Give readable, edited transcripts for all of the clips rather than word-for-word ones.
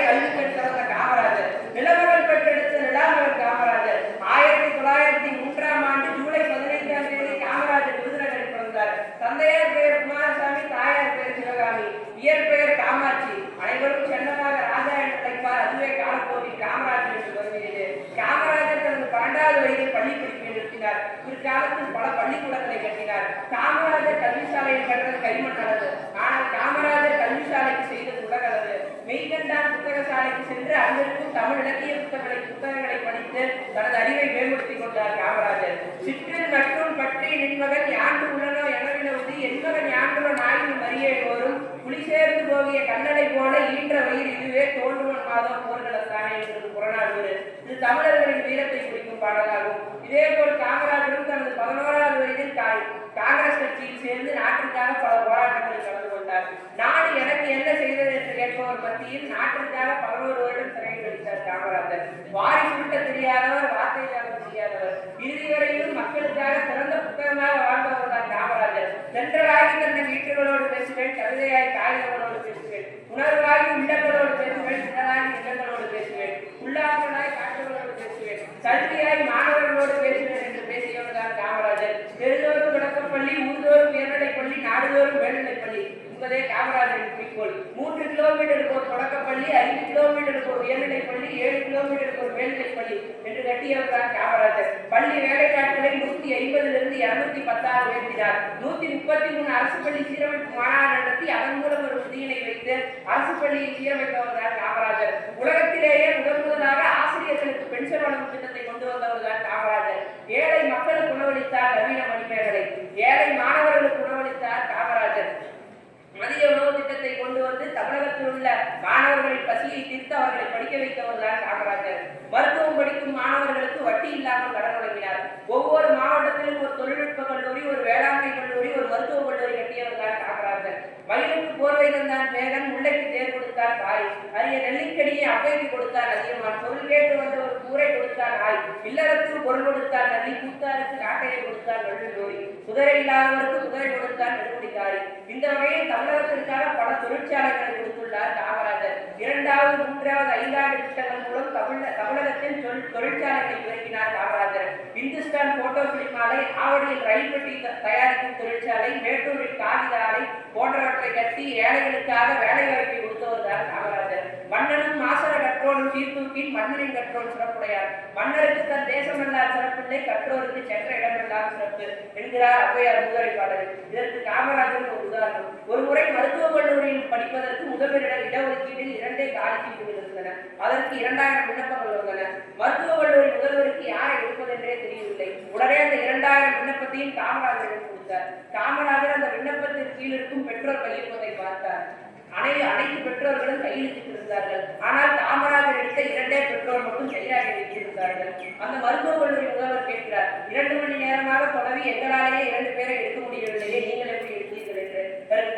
கல்வி பெற்ற காமராஜர், நிலமகள் பெற்றெடுத்த நிலாமகள் காமராஜர். 1903 ஜூலை 15ஆம் தேதி காமராஜர் விருதுநகரில் பிறந்தார். தந்தையார் பெயர் குமாரசாமி, தாயார் பெயர் சிவகாமி, இயற்பெயர் காமாட்சி. அனைவரும் சென்னமாக ராஜா என்று அழைப்பார். அதுவே காலப்போக்கில் காமராஜர் என்று வருகிறது. காமராஜர் தனது 12வது வயதில் பள்ளி படிப்பை நிறுத்தினார். பிற்காலத்தில் பல பள்ளிக்கூடங்களை கட்டினார். காமராஜர் கல்விசாலையில் கற்றது கைமண் அளவு. ஆனால் காமராஜர் கல்விசாலைக்கு செய்தது உலகளவு. மெய்கண்டான் புத்தக சாலைக்கு சென்று அங்கிருக்கும் தமிழ் இலக்கிய புத்தகங்களை படித்து தனது அறிவை மேம்படுத்திக் கொண்டார் காமராஜர். சிற்றில் நட்டும் பற்றி நின்மகன் யாண்டு உள்ளனோ எனவினவுதி என்மகன் யாண்டுள்ள நாயின் மரியே போரும் புலி சேர்ந்து போகிய கண்ணடை போல ஈன்ற வயிறு இதுவே தோன்றுவன் மாதம் போர்களத்தானே என்று புறநானூறு. இது தமிழர்களின் வீரத்தை குறிக்கும் பாடலாகும். இதேபோல் காமராஜரும் தனது 11வது வயதில் காங்கிரஸ் கட்சியில் சேர்ந்து நாட்டிற்காக பல போராட்டங்களில் கலந்து கொண்டார். நாடு எனக்கு என்ன செய்தது என்று கேட்பவர் மத்தியில் நாட்டிற்காக 11 வருடம் சிறையில் கழித்தார் காமராஜர். வாரி சுருட்ட தெரியாதவர், வார்த்தை தெரியாதவர், இறுதி வரையிலும் மக்களுக்காக சிறந்த புத்தகமாக வாழ்ந்தவர் தான் காமராஜர். சென்றராகி தன்னை வீட்டுகளோடு பேசுவேன், கவிதையாய் காகிதங்களோடு பேசுவேன், உணர்வாகி உள்ளங்களோடு பேசுவேன், உடலாகி நிலங்களோடு பேசுவேன், உள்ளாங்களாய் காட்டுகளோடு பேசுவேன், கல்வியாய் மாணவர்களோடு பேசுவேன் என்று பேசியவர் தான் காமராஜர். தெருதோறும் தொடக்கப்பள்ளி, ஊர்தோறும் உயர்நிலைப்பள்ளி, நாடுதோறும் மேல்நிலைப்பள்ளி என்பதே காமராஜரின் குறிக்கோள். 3 கிலோமீட்டருக்கு ஒரு தொடக்கப்பள்ளி, 5 கிலோமீட்டருக்கு ஒரு உயர்நிலைப்பள்ளி, 7 கிலோமீட்டருக்கு ஒரு மேல்நிலைப்பள்ளி என்று கட்டியவர் தான் காமராஜர். பள்ளி வேலைக்காட்களை 150லிருந்து 210 உயர்த்தினார். 133 அரசு பள்ளி சீரமைப்பு மாநாடு நடத்தி அதன் மூலம் ஒரு உறுதியினை வைத்து அரசு பள்ளியை சீரமைத்தவர் தான் காமராஜர். உலகத்திலேயே முதலாக ஆசிரியர்களுக்கு பென்ஷன் வழங்கும் திட்டத்தை கொண்டு வந்தவர் தான் காமராஜர். ஏழை மக்களுக்கு உணவளித்தார் நவீன மணிமேகலை, ஏழை மாணவர்களுக்கு உணவளித்தார் காமராஜர். மதிய உணவு திட்டத்தை கொண்டு வந்து தமிழகத்தில் உள்ள மாணவர்களின் பசியை தீர்த்து அவர்களை படிக்க வைத்தவர் தான் காமராஜர். மருத்துவம் படிக்கும் மாணவர்களுக்கு வட்டி இல்லாமல் கடன் வழங்கினார். ஒவ்வொரு மாவட்டத்திலும் ஒரு தொழில்நுட்ப கல்லூரி, ஒரு வேளாண்மை கல்லூரி, ஒரு மருத்துவக் கல்லூரி கட்டியவர் தான் காமராஜர். வயலுக்கு போர்வை தந்தான் வேகன், முல்லைக்கு தேர் கொடுத்தார் தாய், அரிய நெல்லிக்கடியை அவைக்கு கொடுத்தார் அதிகமான், பொருள் கேட்டு வந்த ஒரு கூரை கொடுத்தார் நாய், இல்லறத்துக்கு பொருள் கொடுத்தார் நெல்லி, கூத்தாருக்கு காட்டையை கொடுத்தார் நெல்லுடோடி, குதிரை இல்லாதவருக்கு குதிரை கொடுத்தார் நெல்லுடிக்காரி. இந்த வகையில் தமிழகத்திற்காக பல தொழிற்சாலைகளை கொடுத்துள்ளார் காமராஜர். 2வது, 3வது, 5ஆண்டு திட்டங்கள் மூலம் தமிழகத்தில் தொழிற்சாலைகளை உருவாக்கினார் காமராஜர். இந்துஸ்தான் போட்டோ பிலிம் ஆலை, ஆவடியில் ரயில் பெட்டி தயாரிக்கும் தொழிற்சாலை, மேட்டூரில் காகித ஆலை போன்றவற்றை கட்டி ஏழைகளுக்காக வேலை வாய்ப்பை கொடுத்தவர் தான் காமராஜர். மன்னனும் மாசர கற்றோனும் சீர்தூக்கின் மன்னனின் கற்றோன் சிறப்புடையார். மன்னருக்கு தன் தேசமெல்லாம் சிறப்பில்லை, கற்றோருக்கு சென்ற இடமெல்லாம் சிறப்பு என்கிறார் ஔவையார் முதுரை பாடலில். இதற்கு காமராஜர் ஒரு உதாரணம். ஒரு முறை மருத்துவக் கல்லூரியில் படிப்பதற்கு முதலிட இடஒதுக்கீட்டில் 2 காலி சீட்டுகள் இருந்தன. அதற்கு 2000 விண்ணப்பங்கள் வந்தன. மருத்துவக் கல்லூரி முதல்வருக்கு யாரை எடுப்பதென்றே தெரியவில்லை. உடனே அந்த 2000 விண்ணப்பத்தையும் காமராஜரிடம் கொடுத்தார். காமராஜர் அந்த விண்ணப்பத்தின் கீழ் இருக்கும் பெற்றோர் கையெழுத்தை பார்த்தார். அனைத்து பெற்றோர்களும் கையெழுத்திட்டிருந்தார்கள். ஆனால் காமராஜர் எடுத்த 2 பெற்றோர் மட்டும் கையாக வைத்திருந்தார்கள். அந்த மருத்துவக் கல்லூரி முதல்வர் கேட்கிறார், 2 மணி நேரமாக தொடவி எங்களாலேயே 2 பேரை எடுக்க முடியவில்லையே, நீங்கள் எப்படி எடுத்தீர்கள் என்று.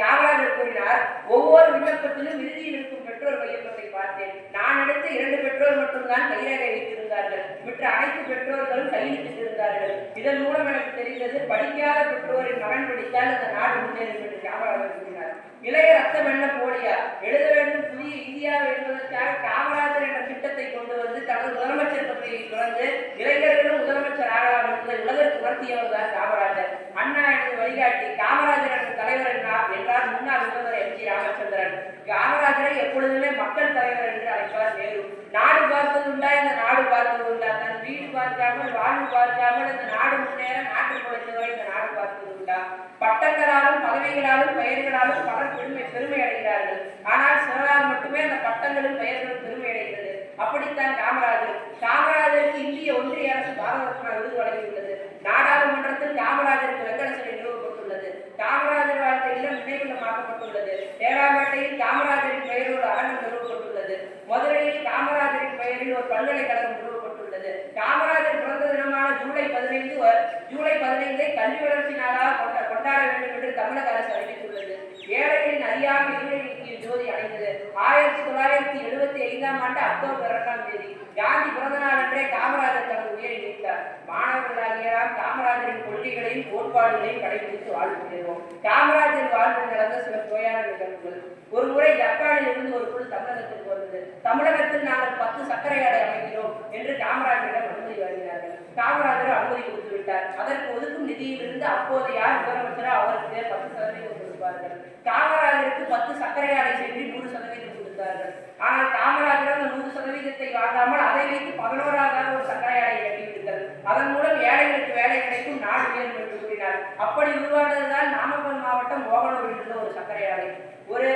காமராஜர் கூறினார், ஒவ்வொரு விண்ணப்பத்திலும் இறுதியில் இருக்கும் பெற்றோர் கையொப்பத்தை பார்த்தேன். நான் எடுத்த 2 பெற்றோர் மட்டும்தான் கையாக வைத்திருந்தார்கள். மற்ற அனைத்து பெற்றோர்களும் கையெழுத்திட்டிருந்தார்கள். இதன் மூலம் எனக்கு தெரிந்தது, படிக்காத பெற்றோரின் மகன் படித்தால் அந்த நாடு முன்னேறும் என்று காமராஜர் கூறினார். இளைய ரத்தம் என்ன போலியா, எழுத வேண்டும் புதிய இந்தியா என்பதற்காக காமராஜர் என்ற திட்டத்தை கொண்டு வந்து தனது முதலமைச்சர் பதவியை துறந்து இளைஞர்களும் முதலமைச்சர் ஆகலாம் என்பதை உலகிற்கு உணர்த்தியவர் தான் காமராஜர். அண்ணா எனது வழிகாட்டி, காமராஜர் எனது தலைவர் என்றார் முன்னாள் முதல்வர் எம். ஜி. ராமச்சந்திரன். காமராஜரை எப்பொழுதுமே மக்கள் தலைவர் என்று அழைப்பார் நேரு. நாடு பார்த்தது உண்டா, இந்த நாடு பார்த்தது உண்டா, தன் வீடு பார்க்காமல் வாழ்வு பார்க்காமல் இந்த நாடு முன்னேற நாட்டு குறைந்தவரை இந்த நாடு பார்த்தது உண்டா. பட்டங்களாலும் பதவிகளாலும் பெயர்களாலும் பலர் பெருமை அடைகிறார்கள். ஆனால் சிலரால் மட்டுமே அந்த பட்டங்களும் பெயர்களும் பெருமை அடைகிறது. அப்படித்தான் காமராஜருக்கு இந்திய ஒன்றிய அரசு பாரத ரத்னா விருது வழங்கியுள்ளது. நாடாளுமன்றத்தில் காமராஜருக்கு வெங்கல சிலை நிறுவப்பட்டுள்ளது. காமராஜர் வாழ்க்கை இல்லம் நினைவில்லமாக்கப்பட்டுள்ளது. தேராம்பேட்டையில் காமராஜரின் பெயரில் ஒரு அரங்கம் நிறுவப்பட்டுள்ளது. மதுரையில் காமராஜரின் பெயரில் ஒரு பல்கலைக்கழகம் நிறுவப்பட்டுள்ளது. காமராஜர் பிறந்த தினமான ஜூலை 15 கல்வி வளர்ச்சி நாளாக கொண்டாட வேண்டும் என்று தமிழக அரசு அறிவித்துள்ளது. ஏழைகளின் அறியாமை இருளை ஜோதி அடைந்தது. 1975ஆம் ஆண்டு அக்டோபர் 2ஆம் தேதி காந்தி பிறந்த நாள் என்றே காமராஜர் தனது உயிரை நீத்தார். மாணவர்களாகிய நாம் காமராஜரின் கொள்கைகளையும் கோட்பாடுகளையும் கடைபிடித்து வாழ்வு. காமராஜர் வாழ்வில் நடந்த சில சுவையான நிகழ்வுகள். ஒரு முறை ஜப்பானில் இருந்து ஒரு குழு தமிழகத்திற்கு வந்தது. தமிழகத்தில் நாங்கள் 10 சர்க்கரை ஆலை அமைக்கிறோம் என்று காமராஜரிடம் அனுமதி வழங்கினார்கள். காமராஜர் அனுமதி கொடுத்து விட்டார். அதற்கு ஒதுக்கும் நிதியிலிருந்து அப்போது யார் முதலமைச்சரோ அவருக்கு 10% கொடுப்பார்கள். காமராஜருக்கு 10 சர்க்கரை ஆலை சென்று 100% கொடுத்தார்கள். ஆனால் காமராஜர் அந்த 100% வாங்காமல் அதை வைத்து 11வது ஒரு சர்க்கரை ஆலை கட்டிவிட்டார். அதன் மூலம் ஏழைகளுக்கு வேலை கிடைக்கும், நாடு உயரும் என்று கூறினார். அப்படி உருவானதுதான் நாமக்கல் மாவட்டம் மோகனூரில் உள்ள ஒரு சர்க்கரை ஆலை. ஒரு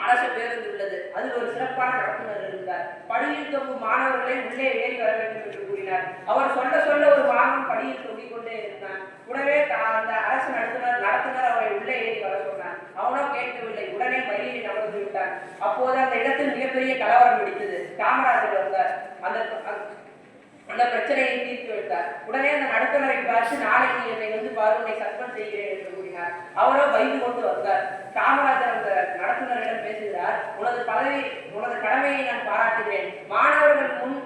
அரசு பேருந்து உள்ளது. அதில் ஒரு சிறப்பான நடத்துனர் இருந்தார். படியில் தொங்கும் மாணவர்களை உள்ளே ஏறி வர வேண்டும் என்று கூறினார். அவர் சொல்ல ஒரு மாணவன் படியில் தொங்கிக் கொண்டே இருந்தான். உடனே அந்த அரசு நடத்துனர் அவரை உள்ளே ஏறி வர சொன்னார். அவனோ கேட்கவில்லை. உடனே மறியலில் அமர்ந்து விட்டார். அப்போது அந்த இடத்தில் மிகப்பெரிய கலவரம் வெடித்தது. காமராஜர் வந்தார். அந்த பிரச்சனையை தீர்த்து வைத்தார். உடனே அந்த நடத்துனரை பார்த்து நாளைக்கு என்னை பாருனை சஸ்பெண்ட் செய்கிறேன் என்று கூறினார். அவரோ பயந்து கொண்டு வந்தார். காமராஜர் அந்த நடத்துனரிடம் பேசுகிறார். உனது கடமையை நான் பாராட்டுகிறேன். மாணவர்கள் முன்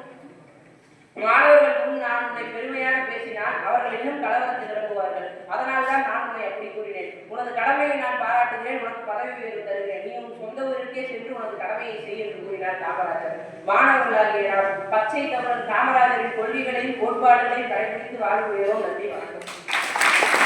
நான் உன்னை பெருமையாக பேசினால் அவர்கள் இன்னும் கலவரத்தில் இறங்குவார்கள். அதனால்தான் நான் உன்னை அப்படி கூறினேன். உனது கடமையை நான் பாராட்டுகிறேன். உனக்கு பதவி உயர்வு தருகிறேன். நீ உன் சொந்த ஊருக்கே சென்று உனது கடமையை செய் என்று கூறினார் காமராஜர். மாணவர்களாகிய நாம் பச்சை தமிழன் காமராஜரின் கொள்கைகளையும் கோட்பாடுகளையும் கடைபிடித்து வாழ்வுகிறோம். நன்றி, வணக்கம்.